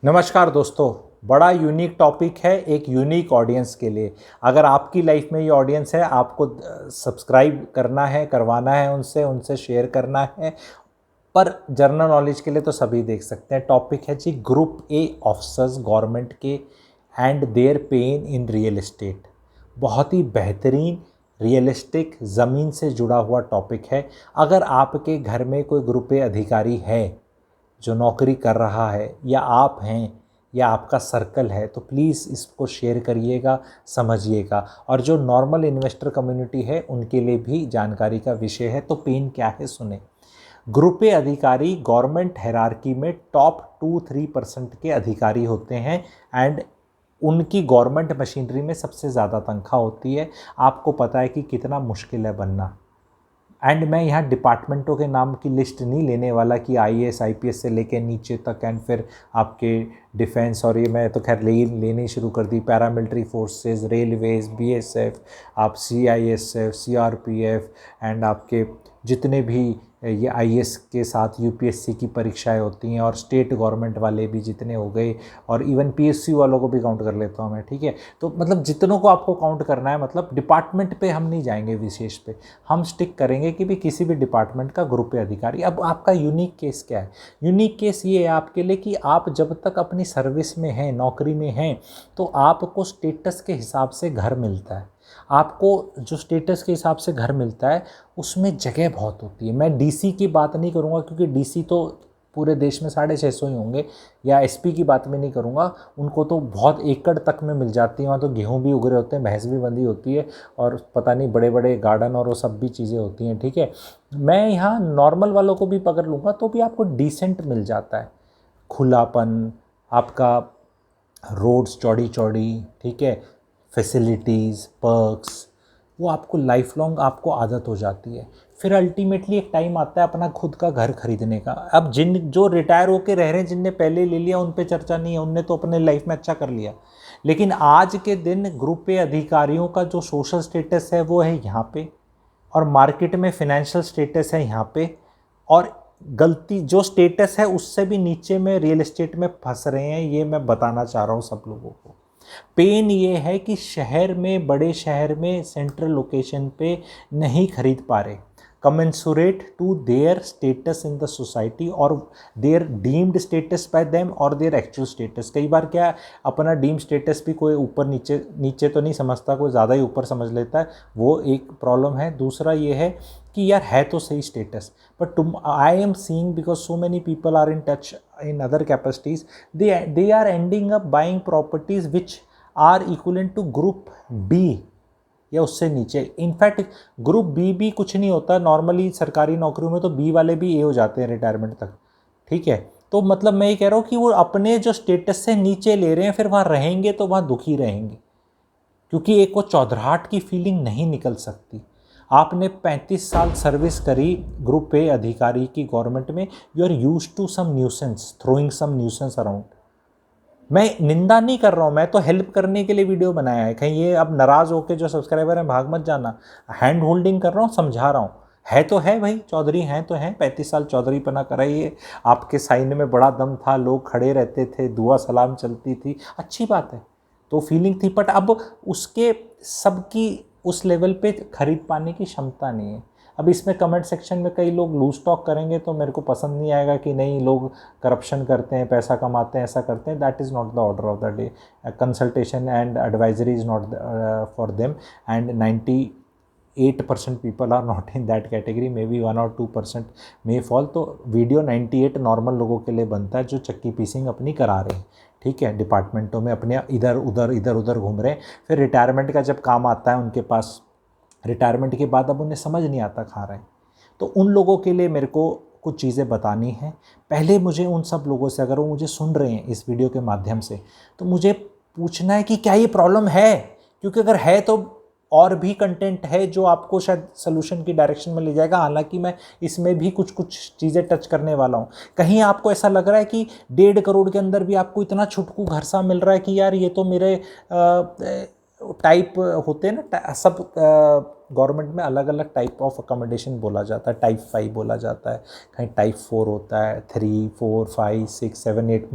नमस्कार दोस्तों, बड़ा यूनिक टॉपिक है एक यूनिक ऑडियंस के लिए। अगर आपकी लाइफ में ये ऑडियंस है, आपको सब्सक्राइब करना है, करवाना है, उनसे शेयर करना है। पर जनरल नॉलेज के लिए तो सभी देख सकते हैं। टॉपिक है जी ग्रुप ए ऑफिसर्स गवर्नमेंट के and their pain in real estate. बहुत ही बेहतरीन रियलिस्टिक ज़मीन से जुड़ा हुआ टॉपिक है। अगर आपके घर में कोई ग्रुप ए अधिकारी है जो नौकरी कर रहा है, या आप हैं, या आपका सर्कल है, तो प्लीज़ इसको शेयर करिएगा, समझिएगा। और जो नॉर्मल इन्वेस्टर कम्युनिटी है उनके लिए भी जानकारी का विषय है। तो पेन क्या है सुने। ग्रुप ए अधिकारी गवर्नमेंट हायरार्की में टॉप 2-3% के अधिकारी होते हैं एंड उनकी गवर्नमेंट मशीनरी में सबसे ज़्यादा तनख्वाह होती है। आपको पता है कि कितना मुश्किल है बनना। एंड मैं यहाँ डिपार्टमेंटों के नाम की लिस्ट नहीं लेने वाला कि आईएएस आईपीएस से लेके नीचे तक एंड फिर आपके डिफेंस, और ये मैं तो खैर लेनी शुरू कर दी, पैरामिलिट्री फोर्सेस, रेलवेज, बीएसएफ, आप सीआईएसएफ, सीआरपीएफ एंड आपके जितने भी ये आईएएस के साथ यूपीएससी की परीक्षाएं होती हैं, और स्टेट गवर्नमेंट वाले भी जितने हो गए, और इवन पीएससी वालों को भी काउंट कर लेता हूँ मैं, ठीक है। तो मतलब जितनों को आपको काउंट करना है, मतलब डिपार्टमेंट पे हम नहीं जाएंगे विशेष पे, हम स्टिक करेंगे कि भी किसी भी डिपार्टमेंट का ग्रुप अधिकारी। अब आपका यूनिक केस क्या है? यूनिक केस ये है आपके लिए कि आप जब तक अपनी सर्विस में हैं, नौकरी में हैं, तो आपको स्टेटस के हिसाब से घर मिलता है। आपको जो स्टेटस के हिसाब से घर मिलता है उसमें जगह बहुत होती है। मैं डीसी की बात नहीं करूँगा क्योंकि डीसी तो पूरे देश में 650 ही होंगे, या एसपी की बात में नहीं करूँगा, उनको तो बहुत एकड़ तक में मिल जाती है। वहाँ तो गेहूँ भी उग रहे होते हैं, भैंस भी बंधी होती है, और पता नहीं बड़े बड़े गार्डन और वो सब भी चीज़ें होती हैं, ठीक है। मैं यहाँ नॉर्मल वालों को भी पकड़ लूँगा तो भी आपको डिसेंट मिल जाता है, खुलापन, आपका रोड्स चौड़ी चौड़ी, ठीक है, फैसिलिटीज़, पर्क्स, वो आपको लाइफ लॉन्ग आपको आदत हो जाती है। फिर अल्टीमेटली एक टाइम आता है अपना खुद का घर खरीदने का। अब जो रिटायर होके रह रहे हैं, जिनने पहले ले लिया, उन पे चर्चा नहीं है, उनने तो अपने लाइफ में अच्छा कर लिया। लेकिन आज के दिन ग्रुप ए अधिकारियों का जो सोशल स्टेटस है वो है यहाँ पे, और मार्केट में फिनेंशियल स्टेटस है यहाँ पे, और गलती जो स्टेटस है उससे भी नीचे में रियल एस्टेट में फंस रहे हैं। ये मैं बताना चाह रहा हूँ सब लोगों को। पेन ये है कि शहर में, बड़े शहर में सेंट्रल लोकेशन पे नहीं खरीद पा रहे commensurate to their status in the society और their deemed status by them और their actual status। कई बार क्या अपना डीम स्टेटस भी कोई ऊपर नीचे नीचे तो नहीं समझता, कोई ज़्यादा ही ऊपर समझ लेता है, वो एक प्रॉब्लम है। दूसरा ये है कि यार है तो सही status, but I am seeing because so many people are in touch in other capacities, they are ending up buying properties which are equivalent to group B या उससे नीचे। इनफैक्ट ग्रुप बी भी कुछ नहीं होता, नॉर्मली सरकारी नौकरियों में तो बी वाले भी ए हो जाते हैं रिटायरमेंट तक, ठीक है। तो मतलब मैं ये कह रहा हूँ कि वो अपने जो स्टेटस से नीचे ले रहे हैं, फिर वहाँ रहेंगे तो वहाँ दुखी रहेंगे, क्योंकि एक वो चौधराहट की फीलिंग नहीं निकल सकती। आपने 35 साल सर्विस करी ग्रुप ए अधिकारी की गवर्नमेंट में, you are use to some nuisance, throwing some nuisance around. मैं निंदा नहीं कर रहा हूँ, मैं तो हेल्प करने के लिए वीडियो बनाया है। कहीं ये अब नाराज़ होकर जो सब्सक्राइबर हैं भाग मत जाना, हैंड होल्डिंग कर रहा हूँ, समझा रहा हूँ। है तो है भाई, चौधरी हैं तो हैं, 35 साल चौधरी पना कराइए। आपके साइन में बड़ा दम था, लोग खड़े रहते थे, दुआ सलाम चलती थी, अच्छी बात है, तो फीलिंग थी। बट अब उसके सबकी उस लेवल पे खरीद पाने की क्षमता नहीं है। अब इसमें कमेंट सेक्शन में कई लोग लूज टॉक करेंगे तो मेरे को पसंद नहीं आएगा कि नहीं लोग करप्शन करते हैं, पैसा कमाते हैं, ऐसा करते हैं। That is not the order of the day. Consultation and advisory is not for them, and 98% people are not in that category, maybe 1 और 2% मे फॉल। तो वीडियो 98 नॉर्मल लोगों के लिए बनता है जो चक्की पीसिंग अपनी करा रहे हैं, ठीक है, डिपार्टमेंटों में अपने इधर उधर घूम रहे हैं। फिर रिटायरमेंट का जब काम आता है उनके पास, रिटायरमेंट के बाद अब उन्हें समझ नहीं आता खा रहे हैं, तो उन लोगों के लिए मेरे को कुछ चीज़ें बतानी हैं। पहले मुझे उन सब लोगों से, अगर वो मुझे सुन रहे हैं इस वीडियो के माध्यम से, तो मुझे पूछना है कि क्या ये प्रॉब्लम है, क्योंकि अगर है तो और भी कंटेंट है जो आपको शायद सोल्यूशन की डायरेक्शन में ले जाएगा। हालांकि मैं इसमें भी कुछ चीज़ें टच करने वाला हूँ। कहीं आपको ऐसा लग रहा है कि 1.5 करोड़ के अंदर भी आपको इतना छुटकू घर सा मिल रहा है कि यार ये तो मेरे टाइप होते हैं ना, सब गवर्नमेंट में अलग अलग टाइप ऑफ अकोमोडेशन बोला जाता है, टाइप 5 बोला जाता है, कहीं टाइप 4 होता है, 3, 4, 5, 6, 7, 8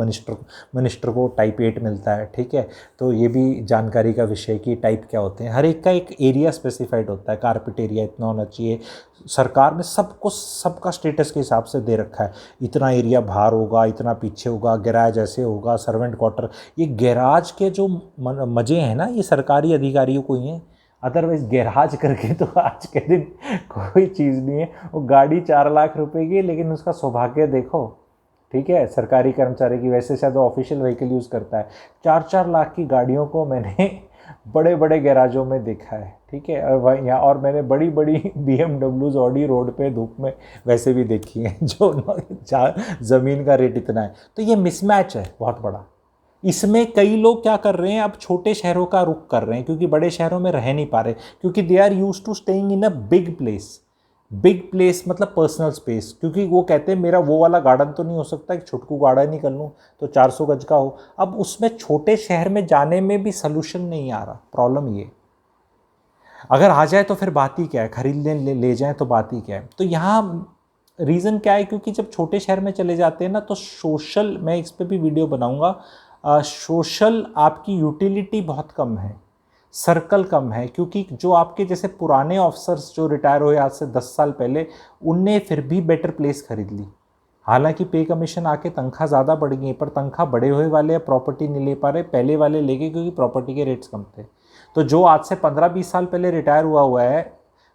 मिनिस्टर को टाइप 8 मिलता है, ठीक है। तो ये भी जानकारी का विषय कि टाइप क्या होते हैं। हर एक का एक एरिया स्पेसिफाइड होता है, कारपेट एरिया इतना होना चाहिए, सरकार ने सबको सबका स्टेटस के हिसाब से दे रखा है, इतना एरिया बाहर होगा, इतना पीछे होगा, गैराज ऐसे होगा, सर्वेंट क्वार्टर। ये गैराज के जो मज़े हैं ना, ये सरकारी अधिकारियों को ही हैं, अदरवाइज गैराज करके तो आज के दिन कोई चीज़ नहीं है। वो गाड़ी 4 लाख रुपए की, लेकिन उसका सौभाग्य देखो, ठीक है, सरकारी कर्मचारी की, वैसे शायद वो ऑफिशियल व्हीकल यूज़ करता है। 4-4 लाख की गाड़ियों को मैंने बड़े बड़े गैराजों में देखा है, ठीक है। और वहीं यहाँ, और मैंने बड़ी बड़ी BMW ऑडी रोड पे धूप में वैसे भी देखी है, जो ज़मीन का रेट इतना है। तो ये मिसमैच है बहुत बड़ा। इसमें कई लोग क्या कर रहे हैं, अब छोटे शहरों का रुख कर रहे हैं, क्योंकि बड़े शहरों में रह नहीं पा रहे, क्योंकि they are used to staying in a big place. Big place मतलब पर्सनल स्पेस, क्योंकि वो कहते हैं मेरा वो वाला गार्डन तो नहीं हो सकता कि छोटकू गार्डन ही कर लूँ, तो 400 गज का हो। अब उसमें छोटे शहर में जाने में भी सलूशन नहीं आ रहा। प्रॉब्लम ये, अगर आ जाए तो फिर बात ही क्या है, खरीद ले जाएं तो बात ही क्या है। तो यहाँ रीज़न क्या है, क्योंकि जब छोटे शहर में चले जाते हैं ना, तो सोशल, मैं इस पर भी वीडियो बनाऊँगा, सोशल आपकी यूटिलिटी बहुत कम है, सर्कल कम है, क्योंकि जो आपके जैसे पुराने ऑफिसर्स जो रिटायर हुए आज से 10 साल पहले, उनने फिर भी बेटर प्लेस खरीद ली। हालांकि पे कमीशन आके तनख्वाह ज़्यादा बढ़ गई, पर तनख्वाह बढ़े हुए वाले प्रॉपर्टी नहीं ले पा रहे, पहले वाले ले गए क्योंकि प्रॉपर्टी के रेट्स कम थे। तो जो आज से 15-20 साल पहले रिटायर हुआ है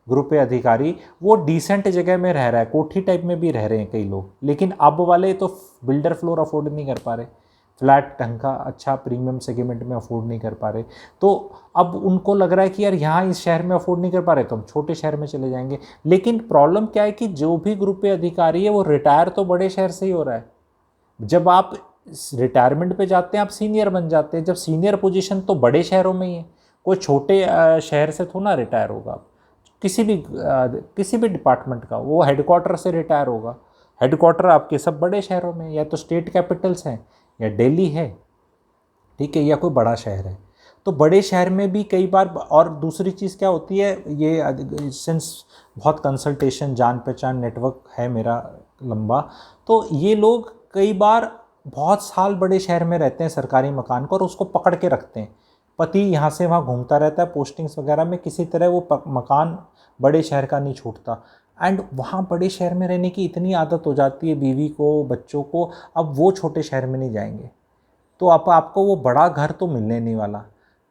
ग्रुप ए अधिकारी, वो डिसेंट जगह में रह रहा है, कोठी टाइप में भी रह रहे हैं कई लोग, लेकिन अब वाले तो बिल्डर फ्लोर अफोर्ड नहीं कर पा रहे, फ्लैट ढंग का अच्छा प्रीमियम सेगमेंट में अफोर्ड नहीं कर पा रहे। तो अब उनको लग रहा है कि यार यहाँ इस शहर में अफोर्ड नहीं कर पा रहे तो हम छोटे शहर में चले जाएंगे। लेकिन प्रॉब्लम क्या है कि जो भी ग्रुप ए अधिकारी है वो रिटायर तो बड़े शहर से ही हो रहा है। जब आप रिटायरमेंट पे जाते हैं आप सीनियर बन जाते हैं, जब सीनियर पोजीशन तो बड़े शहरों में ही है, कोई छोटे शहर से थोड़ा ना रिटायर होगा। किसी भी डिपार्टमेंट का वो हेडक्वार्टर से रिटायर होगा। हेडक्वार्टर आपके सब बड़े शहरों में, या तो स्टेट कैपिटल्स हैं, या दिल्ली है, ठीक है, या कोई बड़ा शहर है। तो बड़े शहर में भी कई बार, और दूसरी चीज़ क्या होती है, ये सिंस बहुत कंसल्टेशन जान पहचान नेटवर्क है मेरा लंबा, तो ये लोग कई बार बहुत साल बड़े शहर में रहते हैं सरकारी मकान को, और उसको पकड़ के रखते हैं। पति यहाँ से वहाँ घूमता रहता है पोस्टिंग्स वगैरह में, किसी तरह वो मकान बड़े शहर का नहीं छूटता। एंड वहाँ बड़े शहर में रहने की इतनी आदत हो जाती है बीवी को, बच्चों को, अब वो छोटे शहर में नहीं जाएंगे, तो आपको वो बड़ा घर तो मिलने नहीं वाला।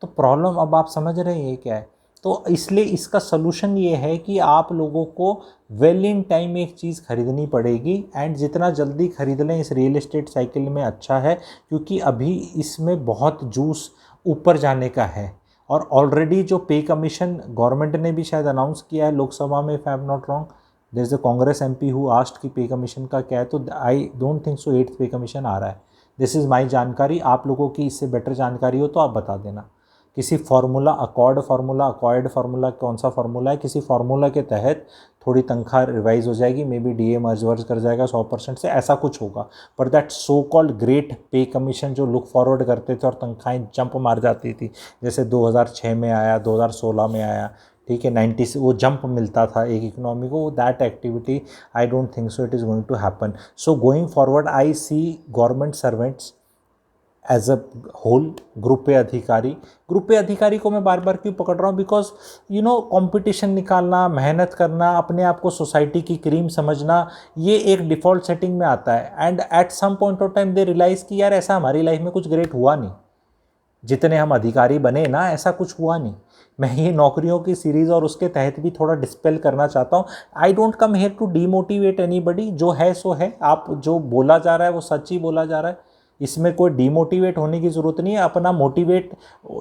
तो प्रॉब्लम अब आप समझ रहे हैं ये क्या है। तो इसलिए इसका सलूशन ये है कि आप लोगों को वेल इन टाइम एक चीज़ खरीदनी पड़ेगी, एंड जितना जल्दी खरीद लें इस रियल एस्टेट साइकिल में अच्छा है, क्योंकि अभी इसमें बहुत जूस ऊपर जाने का है। और ऑलरेडी जो पे कमीशन गवर्नमेंट ने भी शायद अनाउंस किया है लोकसभा में, if I am not wrong, there is a Congress MP who asked कि पे कमीशन का क्या है, तो आई डोंट थिंक सो 8th पे कमीशन आ रहा है। दिस इज़ माई जानकारी, आप लोगों की इससे बेटर जानकारी हो तो आप बता देना। किसी फार्मूला, अकॉर्ड फार्मूला कौन सा फार्मूला है, किसी फार्मूला के तहत थोड़ी तनख्वाह रिवाइज हो जाएगी, may be DA merge verge कर जाएगा 100% से, ऐसा कुछ होगा। पर दैट सो कॉल्ड ग्रेट पे कमीशन जो लुक फॉरवर्ड करते थे और तनख्वाहें जंप मार जाती थी, जैसे 2006 में आया, 2016 में आया, ठीक है, 90 से वो जंप मिलता था एक इकोनॉमी को, that activity I don't think so it is going to happen. So going forward I see government servants as a whole, group A अधिकारी को मैं बार बार क्यों पकड़ रहा हूँ, बिकॉज कंपटीशन निकालना, मेहनत करना, अपने आप को सोसाइटी की क्रीम समझना, ये एक डिफ़ॉल्ट सेटिंग में आता है। And at some point of time they realise कि यार ऐसा हमारी लाइफ में कुछ ग्रेट हुआ नहीं, जितने हम अधिकारी बने ना ऐसा कुछ हुआ नहीं। मैं ये नौकरियों की सीरीज़ और उसके तहत भी थोड़ा डिस्पेल करना चाहता हूँ। I don't come here to demotivate anybody, जो है सो है, आप जो बोला जा रहा है वो सच ही बोला जा रहा है, इसमें कोई डीमोटिवेट होने की ज़रूरत नहीं है, अपना मोटिवेट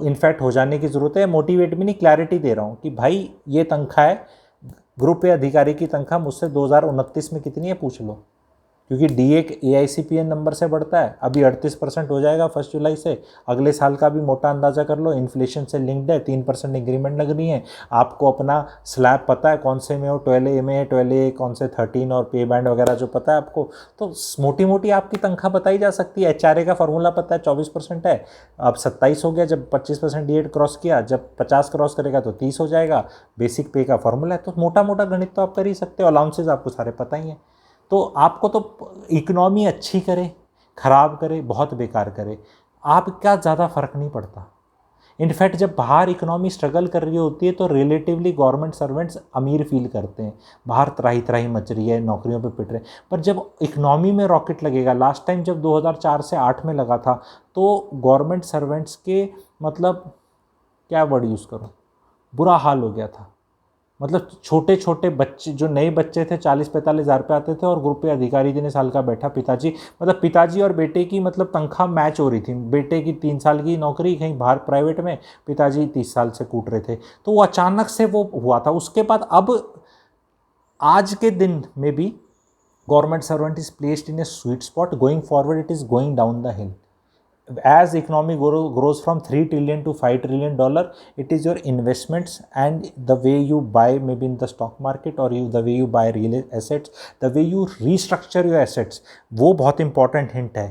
इनफैक्ट हो जाने की ज़रूरत है। मोटिवेट भी नहीं, क्लैरिटी दे रहा हूँ कि भाई ये तनख्वाह है, ग्रुप ए अधिकारी की तनख्वाह मुझसे 2029 में कितनी है पूछ लो, क्योंकि डीए एआईसीपीएन नंबर से बढ़ता है। अभी 38% हो जाएगा 1 जुलाई से। अगले साल का भी मोटा अंदाज़ा कर लो, इन्फ्लेशन से लिंक्ड है, 3% इंक्रीमेंट लग रही है। आपको अपना स्लैब पता है कौन से में हो, 12A में है, 12A कौन से 13 और पे बैंड वगैरह जो पता है आपको, तो मोटी मोटी आपकी तनख्वाह बताई जा सकती है। एचआरए का फॉर्मूला पता है, 24% है, अब 27 हो गया। जब 25% डीए क्रॉस किया, जब 50 क्रॉस करेगा तो 30 हो जाएगा। बेसिक पे का फॉर्मूला है, तो मोटा मोटा गणित तो आप कर ही सकते हो। अलाउंसेज आपको सारे पता ही हैं। तो आपको तो इकोनॉमी अच्छी करे, ख़राब करे, बहुत बेकार करे, आपका ज़्यादा फ़र्क नहीं पड़ता। इनफैक्ट जब बाहर इकोनॉमी स्ट्रगल कर रही होती है तो रिलेटिवली गवर्नमेंट सर्वेंट्स अमीर फील करते हैं, बाहर त्राही त्राही मच रही है, नौकरियों पे पिट रहे हैं। पर जब इकोनॉमी में रॉकेट लगेगा, लास्ट टाइम जब 2004 से 8 में लगा था, तो गवर्नमेंट सर्वेंट्स के मतलब क्या वर्ड यूज़ करूँ, बुरा हाल हो गया था। मतलब छोटे छोटे बच्चे, जो नए बच्चे थे, 40-45 हज़ार पे आते थे, और ग्रुप पे अधिकारी 3 साल का बैठा, पिताजी मतलब पिताजी और बेटे की मतलब तनख्वाह मैच हो रही थी। बेटे की 3 साल की नौकरी कहीं बाहर प्राइवेट में, पिताजी 30 साल से कूट रहे थे। तो वो अचानक से वो हुआ था। उसके बाद अब आज के दिन में भी government servant is placed in A sweet spot, going forward it is going down the hill. As economy grows from 3 trillion to 5 trillion dollar, it is your investments and the way you buy, maybe in the stock market, or the way you buy real assets, the way you restructure your assets, वो बहुत important hint है।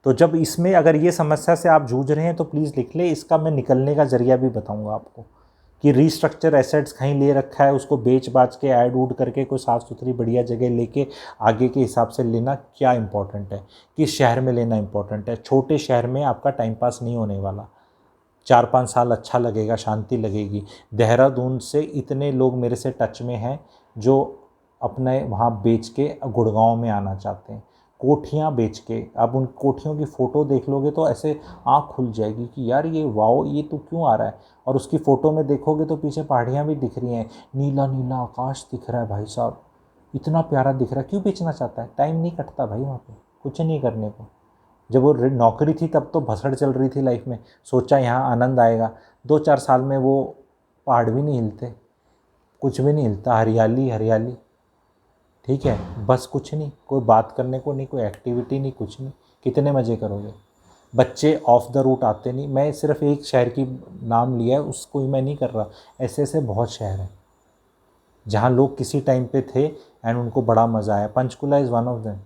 तो जब इसमें अगर ये समस्या से आप जूझ रहे हैं तो प्लीज़ लिख ले, इसका मैं निकलने का जरिया भी बताऊंगा आपको कि रीस्ट्रक्चर एसेट्स कहीं ले रखा है, उसको बेच बाच के ऐड वूड करके कोई साफ़ सुथरी बढ़िया जगह लेके आगे के हिसाब से लेना क्या इंपॉर्टेंट है, किस शहर में लेना इंपॉर्टेंट है। छोटे शहर में आपका टाइम पास नहीं होने वाला, 4-5 साल अच्छा लगेगा, शांति लगेगी। देहरादून से इतने लोग मेरे से टच में हैं जो अपने वहाँ बेच के गुड़गांव में आना चाहते हैं, कोठियाँ बेच के। आप उन कोठियों की फ़ोटो देख लोगे तो ऐसे आँख खुल जाएगी कि यार ये वाओ, ये तो क्यों आ रहा है। और उसकी फ़ोटो में देखोगे तो पीछे पहाड़ियाँ भी दिख रही हैं, नीला नीला आकाश दिख रहा है, भाई साहब इतना प्यारा दिख रहा है। क्यों बेचना चाहता है? टाइम नहीं कटता भाई वहाँ पे, कुछ नहीं करने को। जब वो नौकरी थी तब तो भसड़ चल रही थी लाइफ में, सोचा यहाँ आनंद आएगा। 2-4 साल में वो पहाड़ भी नहीं हिलते, कुछ भी नहीं हिलता, हरियाली हरियाली, ठीक है, बस कुछ नहीं, कोई बात करने को नहीं, कोई एक्टिविटी नहीं, कुछ नहीं। कितने मज़े करोगे? बच्चे ऑफ द रूट आते नहीं। मैं सिर्फ एक शहर की नाम लिया है, उसको ही मैं नहीं कर रहा, ऐसे ऐसे बहुत शहर हैं जहाँ लोग किसी टाइम पे थे एंड उनको बड़ा मज़ा आया। Panchkula is one of them.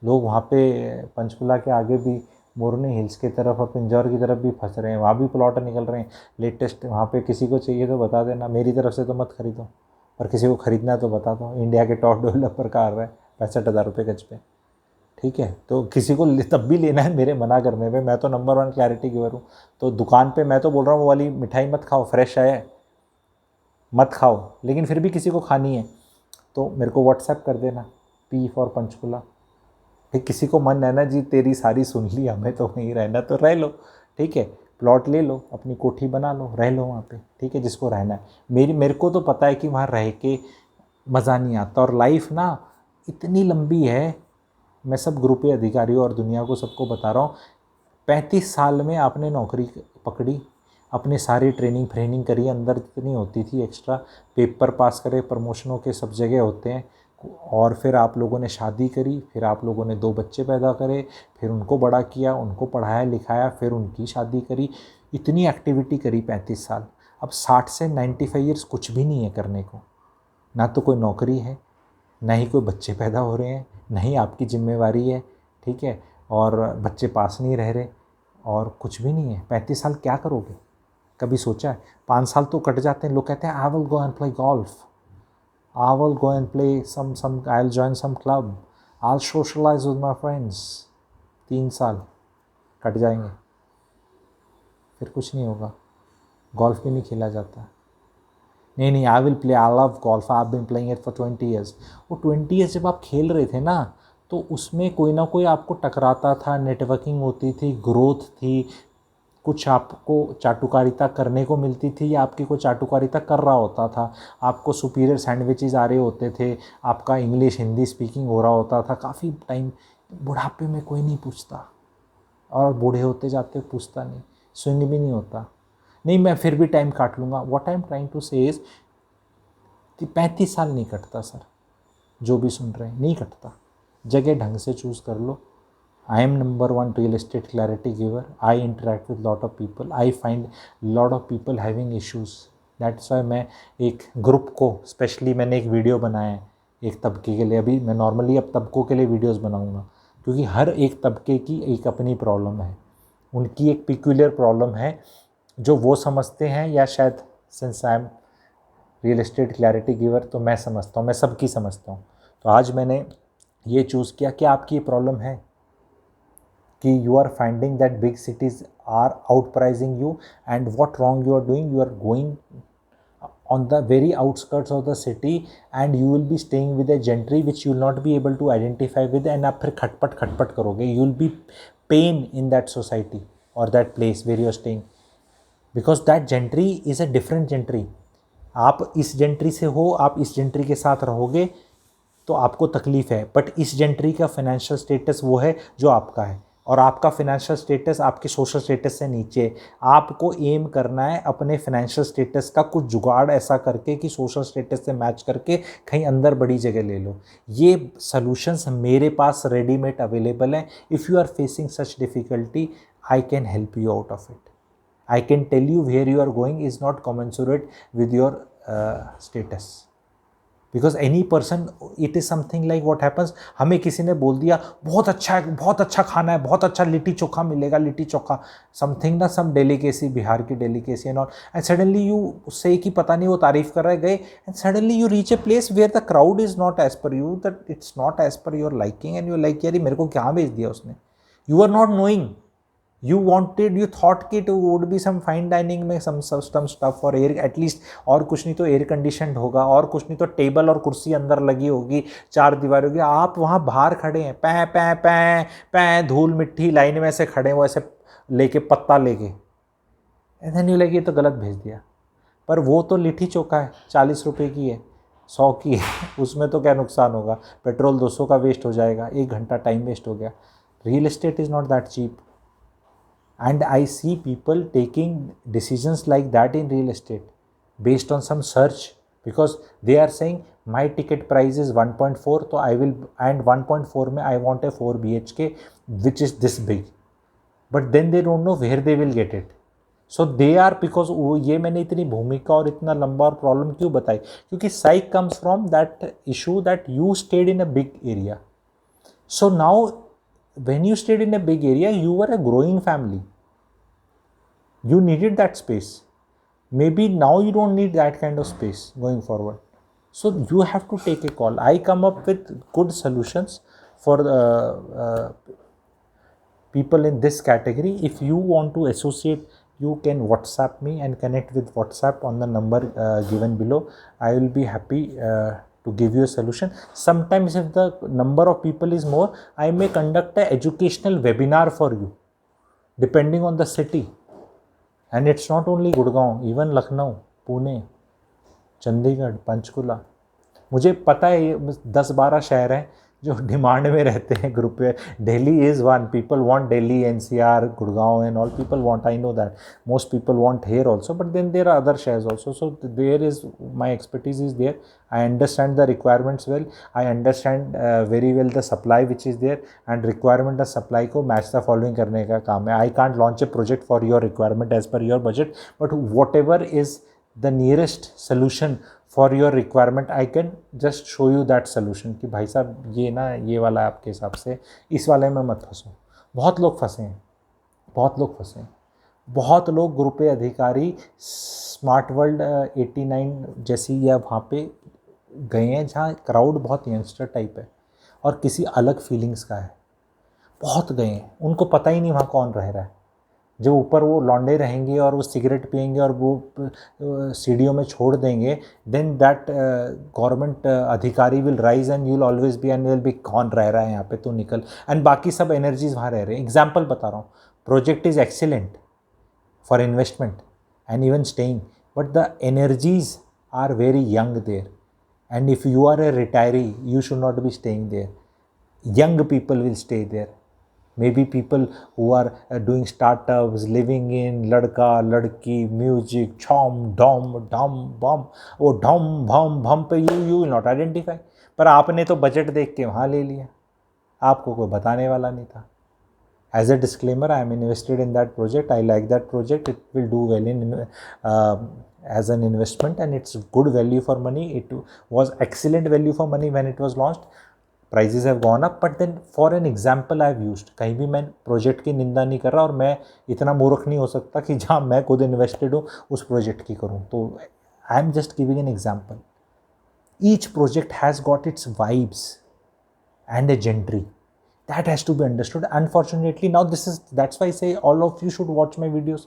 लोग वहाँ पे पंचकुला के आगे भी मोरनी हिल्स की तरफ और पिंजौर की तरफ भी फंस रहे हैं, वहाँ भी प्लॉट निकल रहे हैं लेटेस्ट। वहाँ पे किसी को चाहिए तो बता देना, मेरी तरफ से तो मत खरीदो, पर किसी को ख़रीदना है तो बता दो। इंडिया के टॉप डेवलपर का आ रहा है 65,000 रुपये गज पे, ठीक है। तो किसी को तब भी लेना है मेरे मना करने पे, मैं तो नंबर 1 क्लैरिटी गिवर हूँ। तो दुकान पे मैं तो बोल रहा हूँ वो वाली मिठाई मत खाओ, फ्रेश है मत खाओ, लेकिन फिर भी किसी को खानी है तो मेरे को व्हाट्सएप कर देना, P फॉर पंचकुला। फिर किसी को मन है ना जी तेरी सारी सुन ली, हमें तो वहीं रहना, तो रह लो, ठीक है, प्लॉट ले लो, अपनी कोठी बना लो, रह लो वहाँ पे, ठीक है, जिसको रहना है। मेरे को तो पता है कि वहाँ रह के मज़ा नहीं आता। और लाइफ ना इतनी लंबी है, मैं सब ग्रुप अधिकारियों और दुनिया को सबको बता रहा हूँ, 35 साल में आपने नौकरी पकड़ी, अपने सारी ट्रेनिंग फ्रेनिंग करी, अंदर जितनी होती थी एक्स्ट्रा, पेपर पास करे, प्रमोशनों के सब जगह होते हैं, और फिर आप लोगों ने शादी करी, फिर आप लोगों ने 2 बच्चे पैदा करे, फिर उनको बड़ा किया, उनको पढ़ाया लिखाया, फिर उनकी शादी करी, इतनी एक्टिविटी करी 35 साल। अब 60 से 95 ईयर्स कुछ भी नहीं है करने को, ना तो कोई नौकरी है, ना ही कोई बच्चे पैदा हो रहे हैं, नहीं आपकी जिम्मेवारी है, ठीक है, और बच्चे पास नहीं रह रहे, और कुछ भी नहीं है। 35 साल क्या करोगे? कभी सोचा है? 5 साल तो कट जाते हैं, लोग कहते हैं I will go and play golf, I will go and play I will join some club, I will socialise with my friends. 3 साल कट जाएंगे, फिर कुछ नहीं होगा, गोल्फ भी नहीं खेला जाता। नहीं, I will play, I love golf, I have been playing it for 20 years. वो 20 ईयर्स जब आप खेल रहे थे ना, तो उसमें कोई ना कोई आपको टकराता था, नेटवर्किंग होती थी, ग्रोथ थी, कुछ आपको चाटुकारिता करने को मिलती थी, या आपकी कोई चाटुकारिता कर रहा होता था, आपको सुपीरियर सैंडविचेस आ रहे होते थे, आपका इंग्लिश हिंदी स्पीकिंग हो रहा होता था काफ़ी टाइम। बुढ़ापे में कोई नहीं पूछता, और बूढ़े होते जाते पूछता नहीं, स्विंग भी नहीं होता। नहीं मैं फिर भी टाइम काट लूँगा। What I am trying to say is 35 साल नहीं कटता सर, जो भी सुन रहे हैं नहीं कटता। जगह ढंग से चूज़ कर लो। I am number 1 real estate clarity giver. I interact with lot of people, I find lot of people having issues. That's why मैं एक ग्रुप को स्पेशली मैंने एक वीडियो बनाया है एक तबके के लिए। अभी मैं नॉर्मली अब तबकों के लिए वीडियोस बनाऊंगा, क्योंकि हर एक तबके की एक अपनी प्रॉब्लम है, उनकी एक पिक्यूलियर प्रॉब्लम है जो वो समझते हैं, या शायद since I am real estate clarity giver तो मैं समझता हूँ, मैं सबकी समझता हूँ। तो आज मैंने ये चूज़ किया कि आपकी प्रॉब्लम है कि you are finding that big cities are out pricing you, and what wrong you are doing, you are going on the very outskirts of the city and you will be staying with a gentry which you will not be able to identify with, and आप फिर खटपट करोगे, you will be pain in that society or that place where you are staying, because that gentry is a different gentry। आप इस gentry से हो, आप इस जेंट्री के साथ रहोगे तो आपको तकलीफ़ है, बट इस जेंट्री का फाइनेंशियल स्टेटस वो है जो आपका है, और आपका फाइनेंशियल स्टेटस आपके सोशल स्टेटस से नीचे। आपको एम करना है अपने फाइनेंशियल स्टेटस का कुछ जुगाड़ ऐसा करके कि सोशल स्टेटस से मैच करके कहीं अंदर बड़ी जगह ले लो। ये सॉल्यूशंस मेरे पास रेडीमेड अवेलेबल हैं। If you are facing such difficulty, I can help you out of it. I can tell you where you are going is not commensurate with your status, because any person, it is something like what happens, हमें किसी ने बोल दिया बहुत अच्छा है, बहुत अच्छा खाना है, बहुत अच्छा लिट्टी चोखा मिलेगा, लिट्टी चोखा समथिंग ना, सम डेलिकेसी, बिहार की delicacy and all, and suddenly you say कि पता नहीं वो तारीफ कर रहे गए, and suddenly you reach a place where the crowd is not as per you, that it's not as per your liking, and you like यार मेरे को क्या भेज दिया उसने। You are not knowing, you wanted, you thought कि it would be some fine dining में some stuff और एयर एटलीस्ट, और कुछ नहीं तो एयर कंडीशनड होगा, और कुछ नहीं तो टेबल और कुर्सी अंदर लगी होगी, 4 दीवार होगी, आप वहाँ बाहर खड़े हैं, पैं पैं पैं पैं धूल मिट्टी लाइन में से खड़े हैं वो ऐसे लेके पत्ता लेके, ऐसा नहीं लगे ये तो गलत भेज दिया। पर वो तो लिट्टी चोखा है, 40 रुपये की है, 100 की है, उसमें तो क्या नुकसान होगा, पेट्रोल 200 का वेस्ट हो जाएगा, 1 घंटा टाइम वेस्ट हो गया। Real estate is not that cheap, and I see people taking decisions like that in real estate based on some search, because they are saying my ticket price is 1.4, so I will, and 1.4 में I want a 4 BHK which is this big, but then they don't know where they will get it, so they are, because ये मैंने इतनी भूमिका और इतना लंबा और problem क्यों बताई, क्योंकि साइक comes from that issue that you stayed in a big area। So now when you stayed in a big area, you were a growing family, you needed that space, maybe now you don't need that kind of space going forward, so you have to take a call। I come up with good solutions for people in this category। If you want to associate, you can WhatsApp me and connect with WhatsApp on the number given below। I will be happy to give you a solution। Sometimes if the number of people is more, I may conduct a educational webinar for you depending on the city, and it's not only Gurgaon, even Lucknow, Pune, Chandigarh, Panchkula, मुझे पता है ये 10-12 शहर हैं जो demand में रहते हैं ग्रुप पे। Delhi is one, people want Delhi, NCR, Gurgaon and all people want, I know that most people want here also, but then there are other शहर्स also, so there is my expertise is there. I understand the requirements well, I understand very well the supply which is there, and requirement और supply को match the following करने का काम है। I can't launch a project for your requirement as per your budget, but whatever is the nearest solution for your requirement, I can just show you that solution कि भाई साहब ये ना ये वाला है आपके हिसाब से, इस वाले में मत फंसो। बहुत लोग फंसे हैं, बहुत लोग फंसे हैं, बहुत लोग ग्रुप ए अधिकारी स्मार्ट वर्ल्ड 89 जैसी या वहाँ पे गए हैं जहाँ क्राउड बहुत यंगस्टर टाइप है और किसी अलग फीलिंग्स का है, बहुत गए हैं, उनको पता ही नहीं वहाँ कौन रह रहा है। जो ऊपर वो लौंडे रहेंगे और वो सिगरेट पियेंगे और वो सीढ़ियों में छोड़ देंगे, देन दैट गवर्नमेंट अधिकारी will rise and you will always be, and will be कौन रह रहा है यहाँ पे, तो निकल, एंड बाकी सब एनर्जीज वहाँ रह रहे हैं। एग्जाम्पल बता रहा हूँ, project is excellent for investment and even staying, but the energies are very young there, and if you are a retiree you should not be staying there, young people will stay there. Maybe people who are doing startups, living in लड़का लड़की music छॉम Dom डम बम, वो ढम भम भम पे you will not identify, पर आपने तो budget देख के वहाँ ले लिया। आपको कोई बताने वाला नहीं था। As a disclaimer, I am invested in that project. I like that project. It will do well as an investment, and it's good value for money. It was excellent value for money when it was launched. Prices have gone up, but then for an example I've used. कहीं भी मैं project की निंदा नहीं कर रहा, और मैं इतना मूर्ख नहीं हो सकता कि जहाँ मैं खुद इन्वेस्टेड हूँ उस प्रोजेक्ट की करूँ। तो I am just giving an example. Each project has got its vibes and a genre. That has to be understood. Unfortunately, now that's why I say all of you should watch my videos,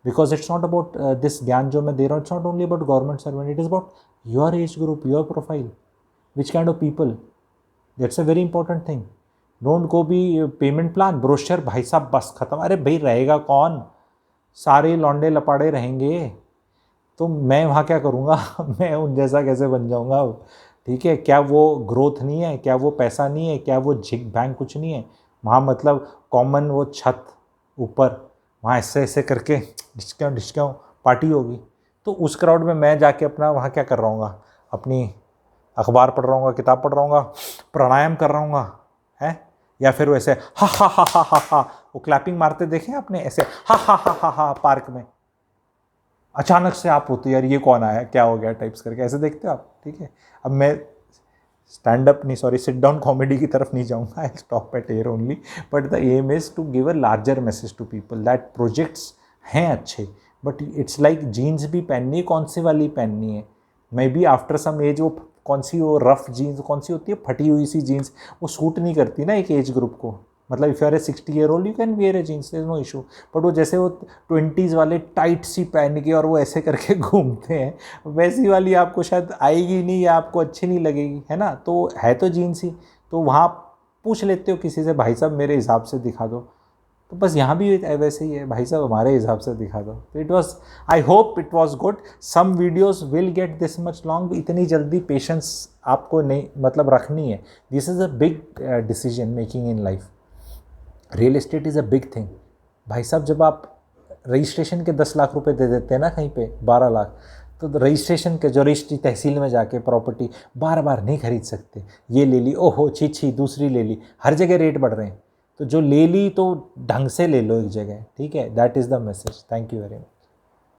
because it's not about this gyan jo main de raha hu, it's not only about government servant, it is about your age group, your profile, which kind of people. That's a very important thing. Don't go be payment plan brochure, भाई साहब बस खत्म। अरे भाई रहेगा कौन, सारे लौंडे लपाड़े रहेंगे, तो मैं वहाँ क्या करूँगा मैं उन जैसा कैसे बन जाऊँगा? ठीक है, क्या वो ग्रोथ नहीं है, क्या वो पैसा नहीं है, क्या वो झिक बैंक कुछ नहीं है वहाँ? मतलब कॉमन वो छत ऊपर, वहाँ ऐसे ऐसे करके डिस्काउंट पार्टी होगी। तो उस क्राउड में मैं जाके अपना वहाँ क्या कर रहा हूँ? अपनी अखबार पढ़ रहा हूँ, किताब पढ़ रहा हूँ, प्राणायाम कर रहा हूँ, है? या फिर वो ऐसे हा हा हा हा हा हा, वो क्लैपिंग मारते देखे आपने, ऐसे हा हा हा हा हा पार्क में अचानक से आप होते यार ये कौन आया, क्या हो गया टाइप्स करके, ऐसे देखते हो आप। ठीक है, अब मैं स्टैंड अप नहीं, सॉरी, सिट डाउन कॉमेडी की तरफ नहीं जाऊँगा। I stop at here only, but the aim is to give a larger message to people that projects हैं अच्छे, बट इट्स लाइक जीन्स भी पहननी है, कौन सी वाली पहननी है? Maybe after some age वो कौन सी वो रफ जीन्स कौन सी होती है, फटी हुई सी जीन्स, वो सूट नहीं करती ना एक एज ग्रुप को। मतलब if you are a 60-year-old you can wear a jeans, there is no issue, but वो जैसे वो 20s वाले टाइट सी पहन के और वो ऐसे करके घूमते हैं, वैसी वाली आपको शायद आएगी नहीं या आपको अच्छी नहीं लगेगी, है ना? तो है तो जीन्स ही, तो वहाँ पूछ लेते हो किसी से, भाई साहब मेरे हिसाब से दिखा दो। तो बस यहाँ भी वैसे ही है, भाई साहब हमारे हिसाब से दिखा दो। तो it was, I hope it was good. Some videos will get this much long, इतनी जल्दी पेशेंस आपको नहीं मतलब रखनी है। This is a big decision making in life. Real estate is a big thing. भाई साहब जब आप रजिस्ट्रेशन के 10 लाख रुपए दे देते हैं ना कहीं पे, 12 लाख, तो रजिस्ट्रेशन के जो रजिस्ट्री तहसील में जाके प्रॉपर्टी बार बार नहीं खरीद सकते। ये ले ली, ओहो छी छी, दूसरी ले ली, हर जगह रेट बढ़ रहे हैं। तो जो ले ली तो ढंग से ले लो एक जगह, ठीक है? That is the message. Thank you very much.